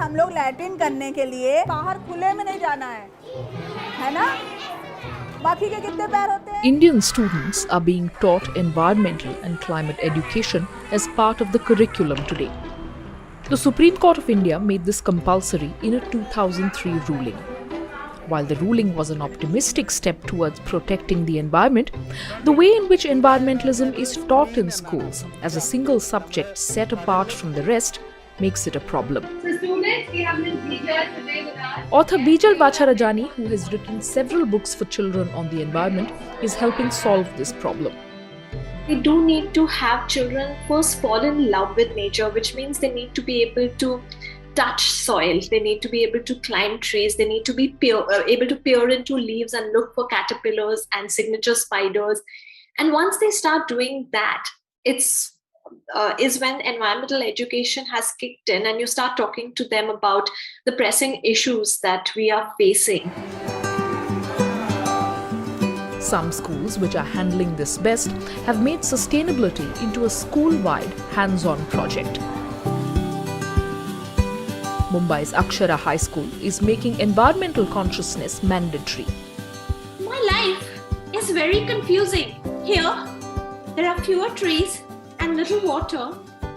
हम लोग लैट्रिन करने के लिए बाहर खुले में नहीं जाना है ना? बाकी के कितने पैर होते हैं? Indian students are being taught environmental and climate education as part of the curriculum today. The Supreme Court of India made this compulsory in a 2003 ruling. While the ruling was an optimistic step towards protecting the environment, the way in which environmentalism is taught in schools as a single subject set apart from the rest makes it a problem. So students, we have Ms. Bijal today with us. Author Bijal Bacharajani, who has written several books for children on the environment, is helping solve this problem. We do need to have children first fall in love with nature, which means they need to be able to touch soil, they need to be able to climb trees, they need to be able to peer into leaves and look for caterpillars and signature spiders. And once they start doing that, is when environmental education has kicked in and you start talking to them about the pressing issues that we are facing. Some schools which are handling this best have made sustainability into a school-wide hands-on project. Mumbai's Akshara High School is making environmental consciousness mandatory. My life is very confusing. Here, there are fewer trees and little water,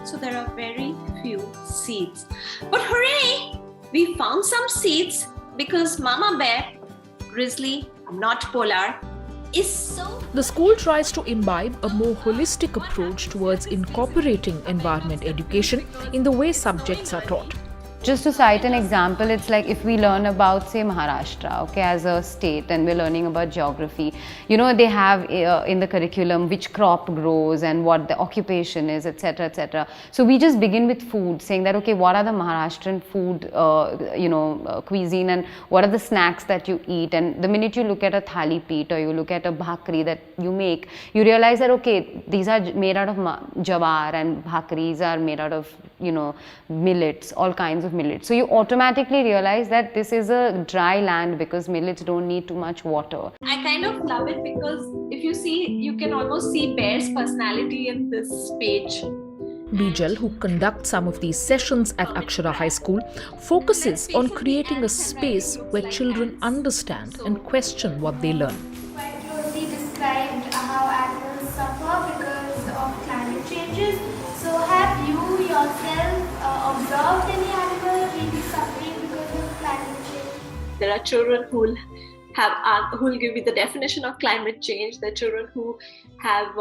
so there are very few seeds. But hooray! We found some seeds because Mama Bear, grizzly, not polar, is so... The school tries to imbibe a more holistic approach towards incorporating environment education in the way subjects are taught. Just to cite an example, it's like if we learn about, say, Maharashtra, okay, as a state, and we're learning about geography, you know, they have in the curriculum which crop grows and what the occupation is, etc., etc. So we just begin with food, saying that, okay, what are the Maharashtrian food, cuisine, and what are the snacks that you eat? And the minute you look at a thali peet or you look at a bhakri that you make, you realize that, okay, these are made out of jawar and bhakris are made out of, you know, millets, all kinds of millets. So you automatically realize that this is a dry land because millets don't need too much water. I kind of love it because if you see, you can almost see Bear's personality in this page. Bijal, who conducts some of these sessions at Akshara High School, focuses on creating a space where children understand and question what they learn. Quite closely described how animals suffer because of climate changes. So have you yourself observed any animal really suffering because of climate change? There are children who will give you the definition of climate change. There are children who have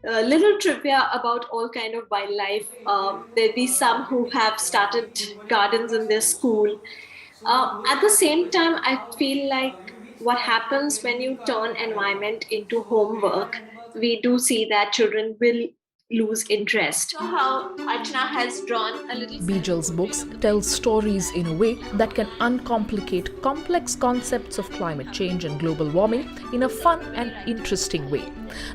little trivia about all kind of wildlife. There'll be some who have started gardens in their school. At the same time, I feel like what happens when you turn environment into homework, we do see that children will lose interest. So how Archana has drawn a little... Bijal's books tell stories in a way that can uncomplicate complex concepts of climate change and global warming in a fun and interesting way.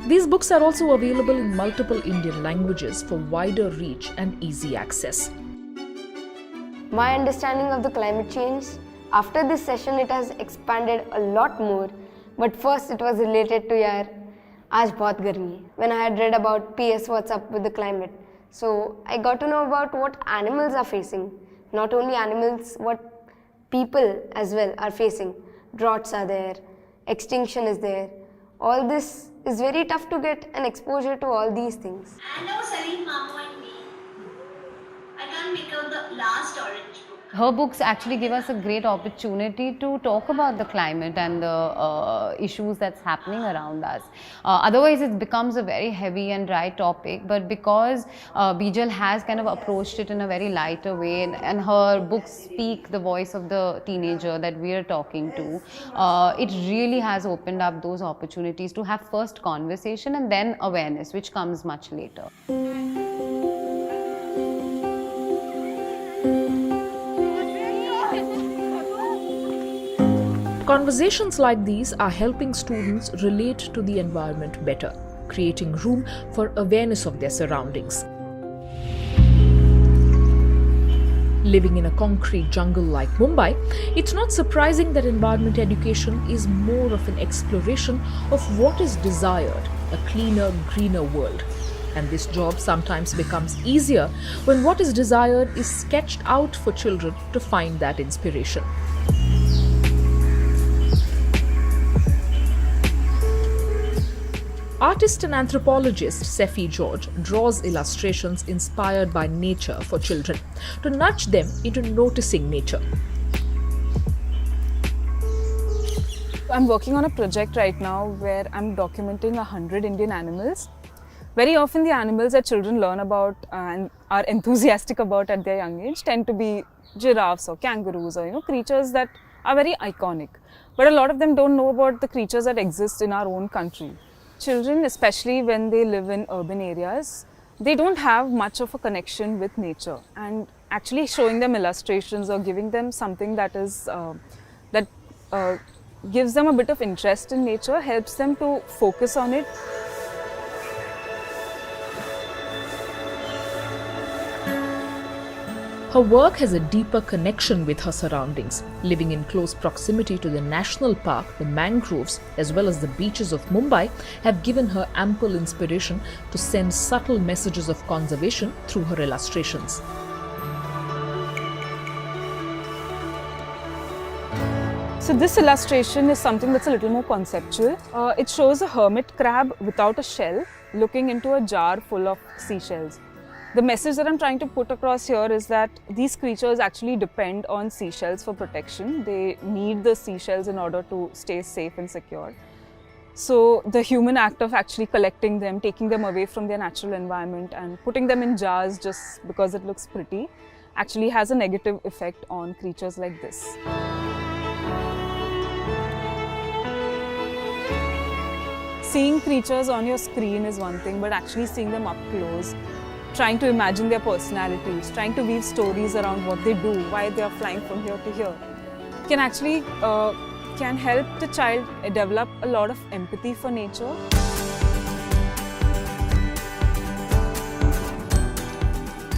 These books are also available in multiple Indian languages for wider reach and easy access. My understanding of the climate change, after this session it has expanded a lot more, but first it was related to yaar, आज बहुत गर्मी है. When I had read about PS What's Up with the Climate, so I got to know about what animals are facing. Not only animals, what people as well are facing. Droughts are there, extinction is there. All this is very tough to get an exposure to all these things. I know Salim, Mamu and me. I can't make out the last orange book. Her books actually give us a great opportunity to talk about the climate and the issues that's happening around us. Otherwise, it becomes a very heavy and dry topic, but because Bijal has kind of approached it in a very lighter way, and her books speak the voice of the teenager that we are talking to, it really has opened up those opportunities to have first conversation and then awareness, which comes much later. Conversations like these are helping students relate to the environment better, creating room for awareness of their surroundings. Living in a concrete jungle like Mumbai, it's not surprising that environment education is more of an exploration of what is desired, a cleaner, greener world. And this job sometimes becomes easier when what is desired is sketched out for children to find that inspiration. Artist and anthropologist Sefi George draws illustrations inspired by nature for children to nudge them into noticing nature. I'm working on a project right now where I'm documenting 100 Indian animals. Very often the animals that children learn about and are enthusiastic about at their young age tend to be giraffes or kangaroos or creatures that are very iconic. But a lot of them don't know about the creatures that exist in our own country. Children, especially when they live in urban areas, they don't have much of a connection with nature, and actually showing them illustrations or giving them something that is gives them a bit of interest in nature helps them to focus on it. Her work has a deeper connection with her surroundings. Living in close proximity to the national park, the mangroves, as well as the beaches of Mumbai have given her ample inspiration to send subtle messages of conservation through her illustrations. So this illustration is something that's a little more conceptual. It shows a hermit crab without a shell looking into a jar full of seashells. The message that I'm trying to put across here is that these creatures actually depend on seashells for protection. They need the seashells in order to stay safe and secure. So the human act of actually collecting them, taking them away from their natural environment and putting them in jars just because it looks pretty actually has a negative effect on creatures like this. Seeing creatures on your screen is one thing, but actually seeing them up close, trying to imagine their personalities, trying to weave stories around what they do, why they are flying from here to here, can actually can help the child develop a lot of empathy for nature.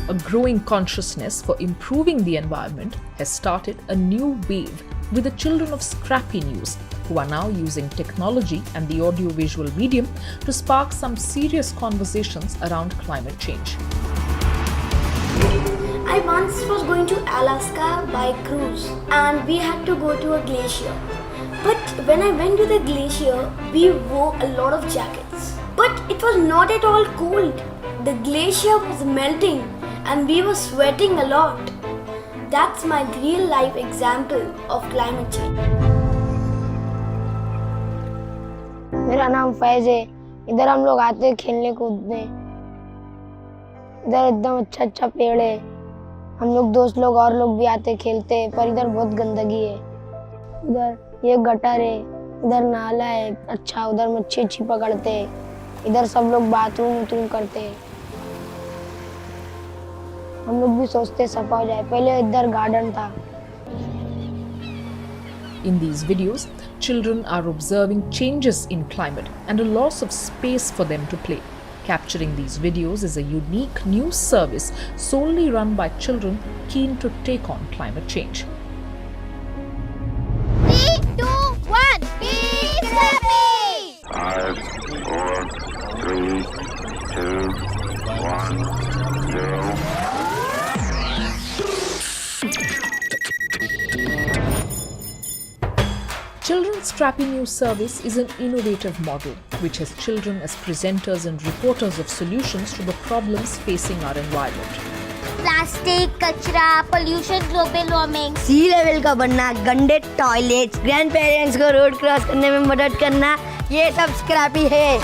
A growing consciousness for improving the environment has started a new wave with the children of Scrappy News, who are now using technology and the audiovisual medium to spark some serious conversations around climate change. I once was going to Alaska by cruise and we had to go to a glacier. But when I went to the glacier, we wore a lot of jackets. But it was not at all cold. The glacier was melting and we were sweating a lot. That's my real life example of climate change. मेरा नाम फैज है। इधर हम लोग आते हैं खेलने कूदने। इधर एकदम अच्छा पेड़ है। हम लोग दोस्त लोग और लोग भी आते खेलते हैं, पर इधर बहुत गंदगी है। इधर ये गटर है, इधर नाला है अच्छा, उधर मच्छी पकड़ते हैं। इधर सब लोग बाथरूम करते हैं। हम लोग भी सोचते सफा हो जाए। पहले इधर गार्डन था। In these videos, children are observing changes in climate and a loss of space for them to play. Capturing these videos is a unique news service solely run by children keen to take on climate change. 3, 2, 1, be happy! 5, 4, 3, 2, 1, 0. Children's Scrappy News service is an innovative model which has children as presenters and reporters of solutions to the problems facing our environment. Plastic, kachra, pollution, global warming. C level का बनना, गंदे toilets, grand parents को road cross करने में मदद करना, ये सब स्क्रैपी है।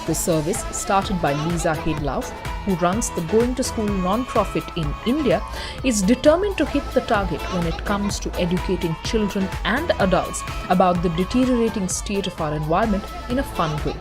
The service, started by Lisa Hedlauf, who runs the Going to School non-profit in India, is determined to hit the target when it comes to educating children and adults about the deteriorating state of our environment in a fun way.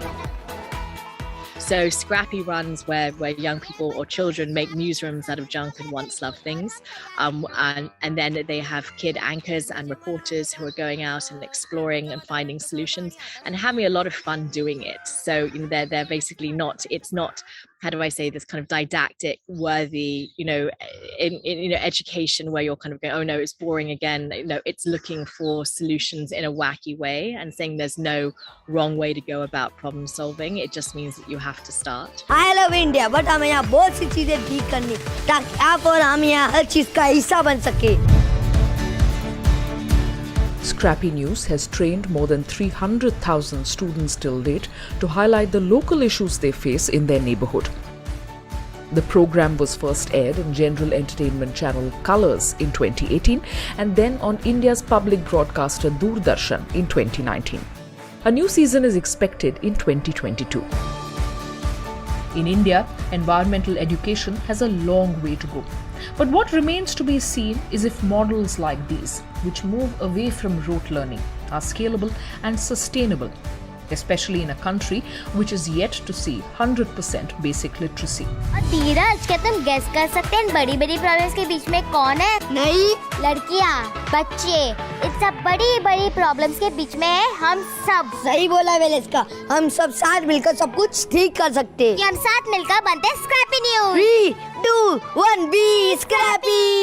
So Scrappy runs where young people or children make newsrooms out of junk and once loved things. And then they have kid anchors and reporters who are going out and exploring and finding solutions and having a lot of fun doing it. So they're basically it's not how do I say this, kind of didactic, worthy, in education where you're kind of going, oh no, it's boring again. No, it's looking for solutions in a wacky way and saying there's no wrong way to go about problem solving. It just means that you have to start. I love India, but हमें यहाँ बहुत सी चीजें ठीक करनी ताकि आप और हम यहाँ हर चीज का हिस्सा बन सके. Scrappy News has trained more than 300,000 students till date to highlight the local issues they face in their neighborhood. The program was first aired on general entertainment channel Colors in 2018 and then on India's public broadcaster Doordarshan in 2019. A new season is expected in 2022. In India, environmental education has a long way to go. But what remains to be seen is if models like these, which move away from rote learning, are scalable and sustainable, especially in a country which is yet to see 100% basic literacy. धीरज, क्या तुम guess कर सकते हैं बड़ी बड़ी problems के बीच में कौन है? नहीं. लड़कियाँ, बच्चे, इन सब बड़ी बड़ी प्रॉब्लम्स के बीच में है हम सब. सही बोला वेलेस्का, हम सब साथ मिलकर सब कुछ ठीक कर सकते हैं. हम साथ मिलकर बनते स्क्रैपी न्यूज़. 3, 2, 1, be scrappy.